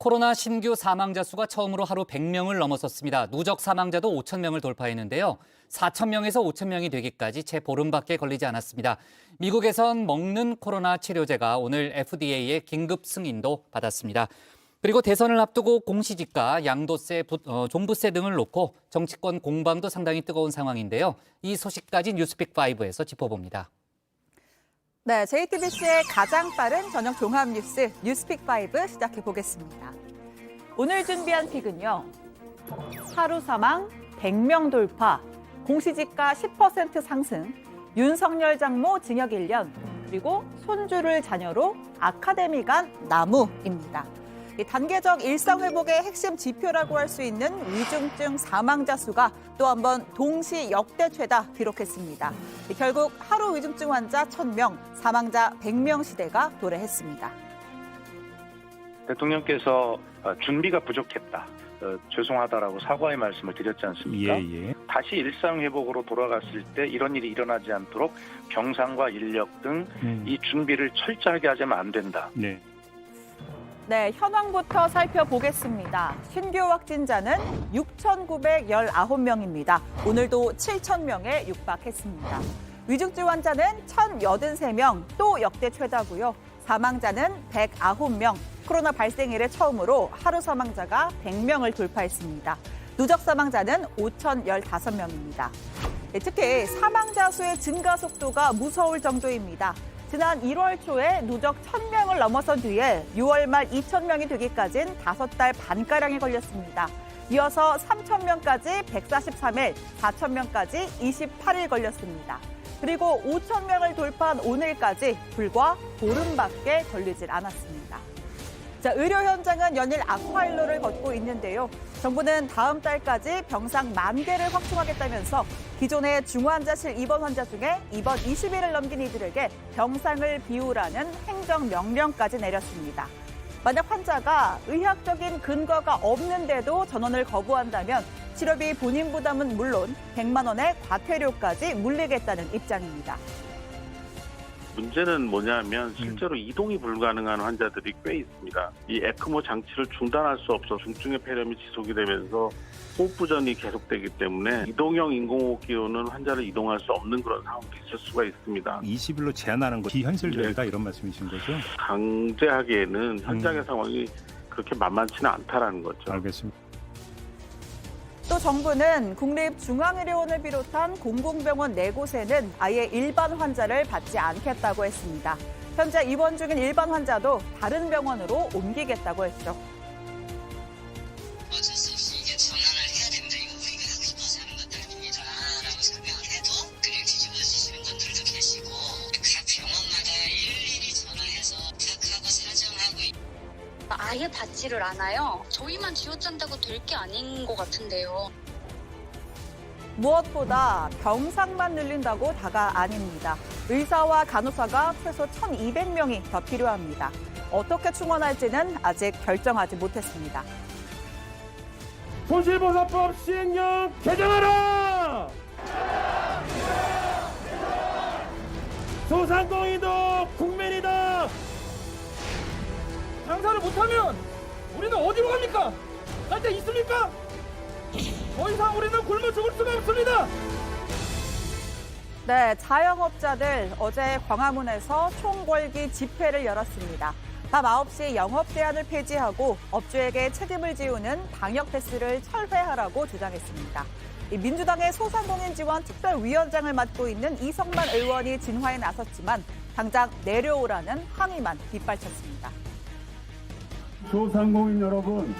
코로나 신규 사망자 수가 처음으로 하루 100명을 넘어섰습니다. 누적 사망자도 5천 명을 돌파했는데요. 4천 명에서 5천 명이 되기까지 채 보름밖에 걸리지 않았습니다. 미국에선 먹는 코로나 치료제가 오늘 FDA의 긴급 승인도 받았습니다. 그리고 대선을 앞두고 공시지가, 양도세, 종부세 등을 놓고 정치권 공방도 상당히 뜨거운 상황인데요. 이 소식까지 뉴스픽5에서 짚어봅니다. 네, JTBC의 가장 빠른 저녁 종합 뉴스 뉴스픽5 시작해 보겠습니다. 오늘 준비한 픽은요. 하루 사망 100명 돌파, 공시지가 10% 상승, 윤석열 장모 징역 1년, 그리고 손주를 자녀로 아카데미 간 나무입니다. 이 단계적 일상회복의 핵심 지표라고 할 수 있는 위중증 사망자 수가 또 한 번 동시 역대 최다 기록했습니다. 결국 하루 위중증 환자 1,000명, 사망자 100명 시대가 도래했습니다. 대통령께서 준비가 부족했다. 죄송하다라고 사과의 말씀을 드렸지 않습니까? 예. 다시 일상회복으로 돌아갔을 때 이런 일이 일어나지 않도록 병상과 인력 등 이 준비를 철저하게 하자면 안 된다. 네. 네, 현황부터 살펴보겠습니다. 신규 확진자는 6,919명입니다. 오늘도 7,000명에 육박했습니다. 위중증 환자는 1,083명, 또 역대 최다고요. 사망자는 109명, 코로나 발생 이래 처음으로 하루 사망자가 100명을 돌파했습니다. 누적 사망자는 5,015명입니다. 특히 사망자 수의 증가 속도가 무서울 정도입니다. 지난 1월 초에 누적 1,000명을 넘어선 뒤에 6월 말 2,000명이 되기까지는 5달 반가량이 걸렸습니다. 이어서 3,000명까지 143일, 4,000명까지 28일 걸렸습니다. 그리고 5,000명을 돌파한 오늘까지 불과 보름밖에 걸리질 않았습니다. 자, 의료 현장은 연일 악화일로를 걷고 있는데요. 정부는 다음 달까지 병상 10,000개를 확충하겠다면서 기존의 중환자실 입원 환자 중에 입원 20일을 넘긴 이들에게 병상을 비우라는 행정명령까지 내렸습니다. 만약 환자가 의학적인 근거가 없는데도 전원을 거부한다면 치료비 본인 부담은 물론 100만 원의 과태료까지 물리겠다는 입장입니다. 문제는 뭐냐면 실제로 이동이 불가능한 환자들이 꽤 있습니다. 이 에크모 장치를 중단할 수 없어 중증의 폐렴이 지속이 되면서 호흡부전이 계속되기 때문에 이동형 인공호흡기로는 환자를 이동할 수 없는 그런 상황도 있을 수가 있습니다. 20일로 제한하는 거 비현실적이다 이런 말씀이신 거죠? 강제하기에는 현장의 상황이 그렇게 만만치는 않다라는 거죠. 알겠습니다. 또 정부는 국립중앙의료원을 비롯한 공공병원 4곳에는 아예 일반 환자를 받지 않겠다고 했습니다. 현재 입원 중인 일반 환자도 다른 병원으로 옮기겠다고 했죠. 어쩔 수 없이 이게 전환을 해야 됩니다. 이거 우리가 하고 싶어서 하는 것들 뿐이다라고 설명을 해도 그냥 뒤집어지시는 분들도 계시고 각 병원마다 일일이 전화해서 부탁하고 사정하고 아예 받지를 않아요. 저희만 쥐어짠다고 될 게 아닌 것 같은데요. 무엇보다 병상만 늘린다고 다가 아닙니다. 의사와 간호사가 최소 1,200명이 더 필요합니다. 어떻게 충원할지는 아직 결정하지 못했습니다. 손실보상법 시행령 개정하라! 소상공인도 국민이다! 장사를 못하면 우리는 어디로 갑니까? 갈 데 있습니까? 더 이상 우리는 굶어 죽을 수가 없습니다! 네, 자영업자들 어제 광화문에서 총궐기 집회를 열었습니다. 밤 9시 영업 제한을 폐지하고 업주에게 책임을 지우는 방역 패스를 철회하라고 주장했습니다. 민주당의 소상공인 지원 특별위원장을 맡고 있는 이성만 의원이 진화에 나섰지만 당장 내려오라는 항의만 빗발쳤습니다. 소상공인 여러분,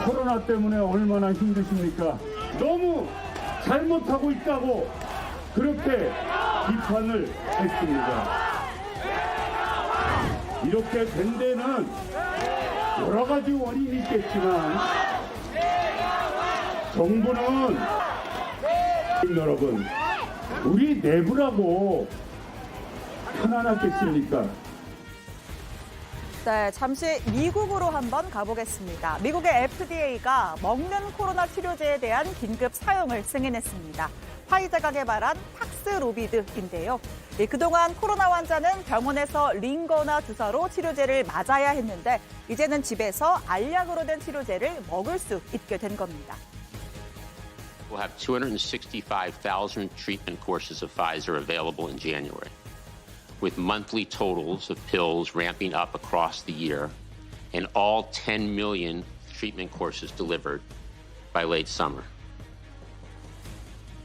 코로나 때문에 얼마나 힘드십니까? 너무 잘못하고 있다고 그렇게 비판을 했습니다. 이렇게 된 데는 여러 가지 원인이 있겠지만 정부는 여러분, 우리 내부라고 편안하겠습니까? 네, 잠시 미국으로 한번 가보겠습니다. 미국의 FDA가 먹는 코로나 치료제에 대한 긴급 사용을 승인했습니다. 화이자가 개발한 팍스로비드인데요. 그동안 코로나 환자는 병원에서 링거나 주사로 치료제를 맞아야 했는데 이제는 집에서 알약으로 된 치료제를 먹을 수 있게 된 겁니다. We'll have 265,000 treatment courses of Pfizer available in January, with monthly totals of pills ramping up across the year, and all 10 million treatment courses delivered by late summer.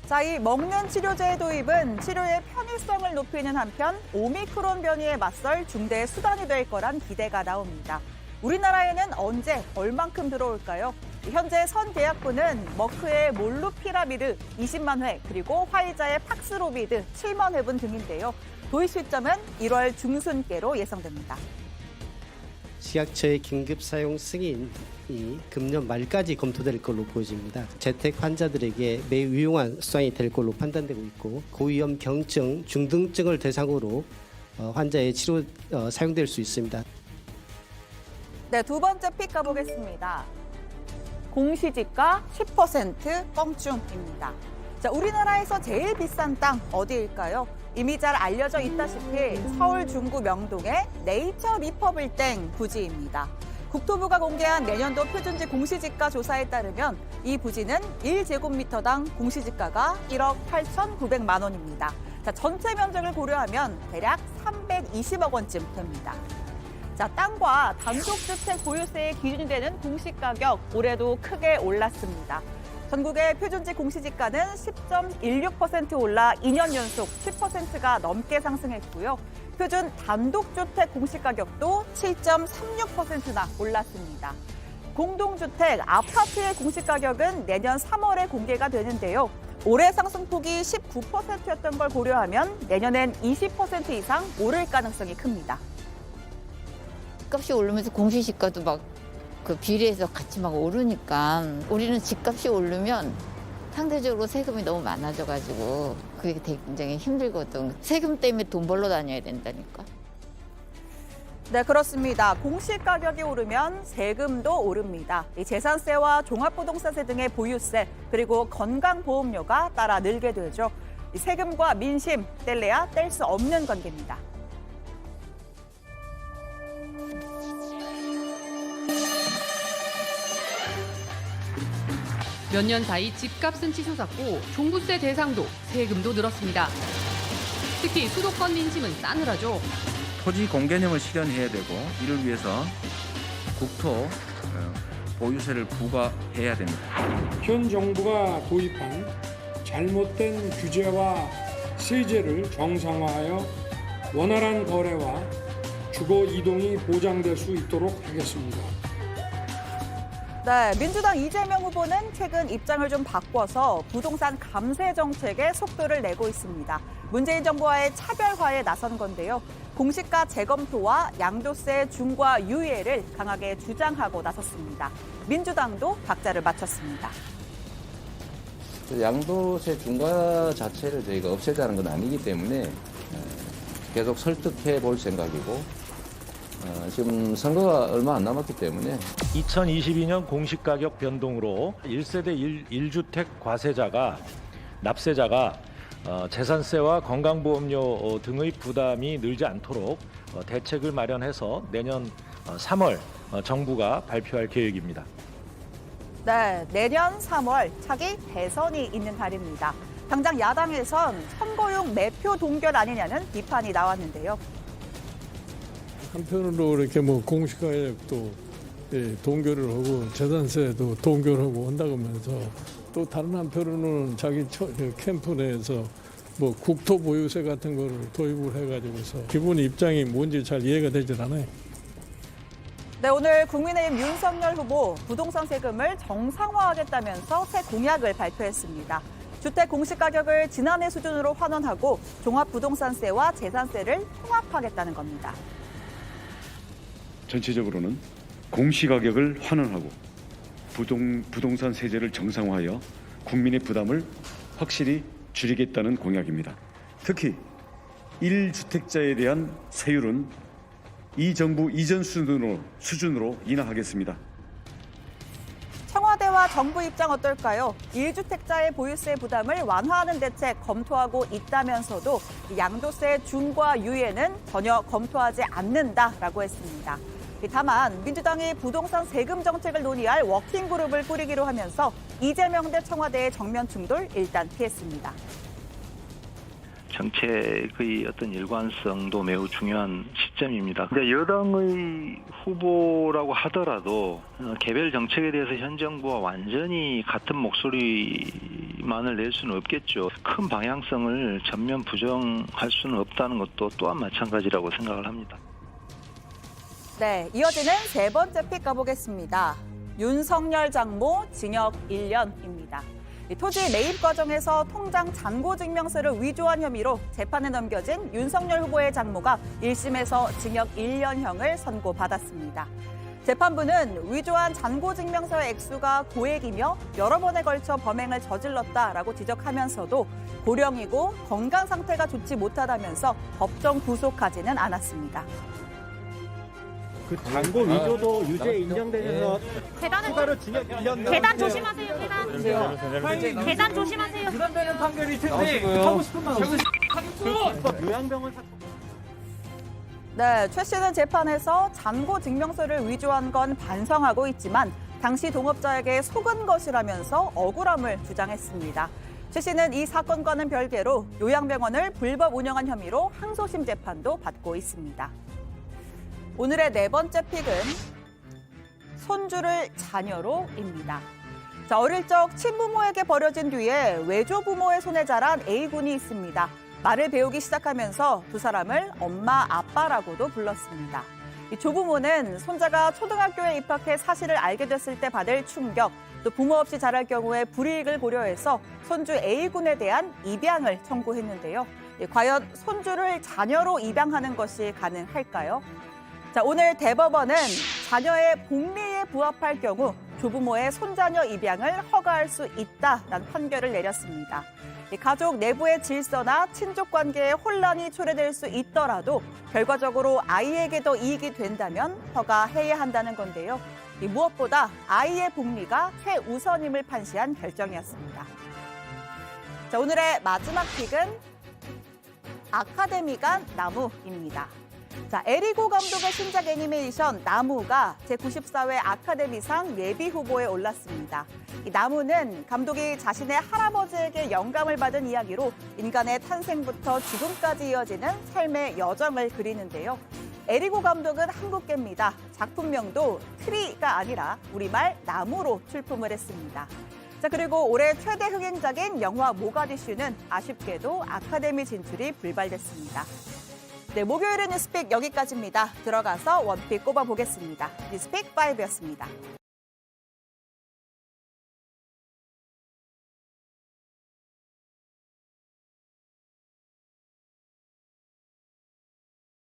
자, 이 먹는 치료제의 도입은 치료의 편의성을 높이는 한편 오미크론 변이에 맞설 중대 수단이 될 거란 기대가 나옵니다. 우리나라에는 언제 얼만큼 들어올까요? 현재 선 계약분은 머크의 몰루피라비르 20만 회, 그리고 화이자의 팍스로비드 7만 회분 등인데요. 도입 시점은 1월 중순께로 예상됩니다. 식약처의 긴급 사용 승인이 금년 말까지 검토될 걸로 보여집니다. 재택 환자들에게 매우 유용한 수단이 될 걸로 판단되고 있고 고위험 경증, 중등증을 대상으로 환자의 치료 사용될 수 있습니다. 네, 두 번째 픽 가보겠습니다. 공시지가 10% 뻥충입니다. 자, 우리나라에서 제일 비싼 땅 어디일까요? 이미 잘 알려져 있다시피 서울 중구 명동의 네이처 리퍼블땡 부지입니다. 국토부가 공개한 내년도 표준지 공시지가 조사에 따르면 이 부지는 1제곱미터당 공시지가가 1억 8,900만 원입니다. 자, 전체 면적을 고려하면 대략 320억 원쯤 됩니다. 자, 땅과 단독주택 보유세의 기준이 되는 공시가격 올해도 크게 올랐습니다. 전국의 표준지 공시지가는 10.16% 올라 2년 연속 10%가 넘게 상승했고요. 표준 단독주택 공시가격도 7.36%나 올랐습니다. 공동주택, 아파트의 공시가격은 내년 3월에 공개가 되는데요. 올해 상승폭이 19%였던 걸 고려하면 내년엔 20% 이상 오를 가능성이 큽니다. 집값이 오르면서 공시지가도 막 그 비례해서 같이 막 오르니까 우리는 집값이 오르면 상대적으로 세금이 너무 많아져가지고 그게 굉장히 힘들거든. 세금 때문에 돈 벌러 다녀야 된다니까. 네, 그렇습니다. 공시가격이 오르면 세금도 오릅니다. 이 재산세와 종합부동산세 등의 보유세, 그리고 건강보험료가 따라 늘게 되죠. 이 세금과 민심, 뗄래야 뗄 수 없는 관계입니다. 몇 년 사이 집값은 치솟았고 종부세 대상도 세금도 늘었습니다. 특히 수도권 민심은 싸늘하죠. 토지 공개념을 실현해야 되고 이를 위해서 국토 보유세를 부과해야 됩니다. 현 정부가 도입한 잘못된 규제와 세제를 정상화하여 원활한 거래와 주거 이동이 보장될 수 있도록 하겠습니다. 네, 민주당 이재명 후보는 최근 입장을 좀 바꿔서 부동산 감세 정책에 속도를 내고 있습니다. 문재인 정부와의 차별화에 나선 건데요. 공시가 재검토와 양도세 중과 유예를 강하게 주장하고 나섰습니다. 민주당도 박자를 맞췄습니다. 양도세 중과 자체를 저희가 없애자는 건 아니기 때문에 계속 설득해 볼 생각이고 지금 선거가 얼마 안 남았기 때문에 2022년 공시가격 변동으로 1세대 1주택 과세자가 납세자가 재산세와 건강보험료 등의 부담이 늘지 않도록 대책을 마련해서 내년 3월 정부가 발표할 계획입니다. 네, 내년 3월 차기 대선이 있는 달입니다. 당장 야당에선 선거용 매표 동결 아니냐는 비판이 나왔는데요. 한편으로 이렇게 뭐 공시가격도 동결을 하고 재산세도 동결하고 한다고 하면서 또 다른 한편으로는 자기 캠프 내에서 뭐 국토 보유세 같은 거를 도입을 해가지고서 기본 입장이 뭔지 잘 이해가 되질 않아요. 네, 오늘 국민의힘 윤석열 후보 부동산 세금을 정상화하겠다면서 새 공약을 발표했습니다. 주택 공시가격을 지난해 수준으로 환원하고 종합부동산세와 재산세를 통합하겠다는 겁니다. 전체적으로는 공시가격을 환원하고 부동산 세제를 정상화하여 국민의 부담을 확실히 줄이겠다는 공약입니다. 특히 1주택자에 대한 세율은 이 정부 이전 수준으로 인하하겠습니다. 청와대와 정부 입장 어떨까요? 1주택자의 보유세 부담을 완화하는 대책 검토하고 있다면서도 양도세 중과 유예는 전혀 검토하지 않는다라고 했습니다. 다만 민주당이 부동산 세금 정책을 논의할 워킹그룹을 꾸리기로 하면서 이재명 대 청와대의 정면 충돌 일단 피했습니다. 정책의 어떤 일관성도 매우 중요한 시점입니다. 근데 여당의 후보라고 하더라도 개별 정책에 대해서 현 정부와 완전히 같은 목소리만을 낼 수는 없겠죠. 큰 방향성을 전면 부정할 수는 없다는 것도 또한 마찬가지라고 생각을 합니다. 네, 이어지는 세 번째 픽 가보겠습니다. 윤석열 장모 징역 1년입니다. 토지 매입 과정에서 통장 잔고증명서를 위조한 혐의로 재판에 넘겨진 윤석열 후보의 장모가 1심에서 징역 1년형을 선고받았습니다. 재판부는 위조한 잔고증명서의 액수가 고액이며 여러 번에 걸쳐 범행을 저질렀다라고 지적하면서도 고령이고 건강 상태가 좋지 못하다면서 법정 구속하지는 않았습니다. 그 잔고 위조도 유죄 인정되셔서 추가로 징역 1년. 계단 조심하세요. 계단 조심하세요. 부담되는 판결일 텐데 하고 싶은 말 없으세요? 요양병원 네, 최 씨는 재판에서 잔고 증명서를 위조한 건 반성하고 있지만 당시 동업자에게 속은 것이라면서 억울함을 주장했습니다. 최 씨는 이 사건과는 별개로 요양병원을 불법 운영한 혐의로 항소심 재판도 받고 있습니다. 오늘의 네 번째 픽은 손주를 자녀로입니다. 자, 어릴 적 친부모에게 버려진 뒤에 외조부모의 손에 자란 A군이 있습니다. 말을 배우기 시작하면서 두 사람을 엄마, 아빠라고도 불렀습니다. 이 조부모는 손자가 초등학교에 입학해 사실을 알게 됐을 때 받을 충격, 또 부모 없이 자랄 경우에 불이익을 고려해서 손주 A군에 대한 입양을 청구했는데요. 과연 손주를 자녀로 입양하는 것이 가능할까요? 자, 오늘 대법원은 자녀의 복리에 부합할 경우 조부모의 손자녀 입양을 허가할 수 있다는 판결을 내렸습니다. 가족 내부의 질서나 친족 관계에 혼란이 초래될 수 있더라도 결과적으로 아이에게 더 이익이 된다면 허가해야 한다는 건데요. 무엇보다 아이의 복리가 최우선임을 판시한 결정이었습니다. 자, 오늘의 마지막 픽은 아카데미간 나무입니다. 자, 에리고 감독의 신작 애니메이션 나무가 제94회 아카데미상 예비 후보에 올랐습니다. 이 나무는 감독이 자신의 할아버지에게 영감을 받은 이야기로 인간의 탄생부터 죽음까지 이어지는 삶의 여정을 그리는데요. 에리고 감독은 한국계입니다. 작품명도 트리가 아니라 우리말 나무로 출품을 했습니다. 자, 그리고 올해 최대 흥행작인 영화 모가디슈는 아쉽게도 아카데미 진출이 불발됐습니다. 네, 목요일의 뉴스픽 여기까지입니다. 들어가서 원픽 꼽아보겠습니다. 뉴스픽 5였습니다.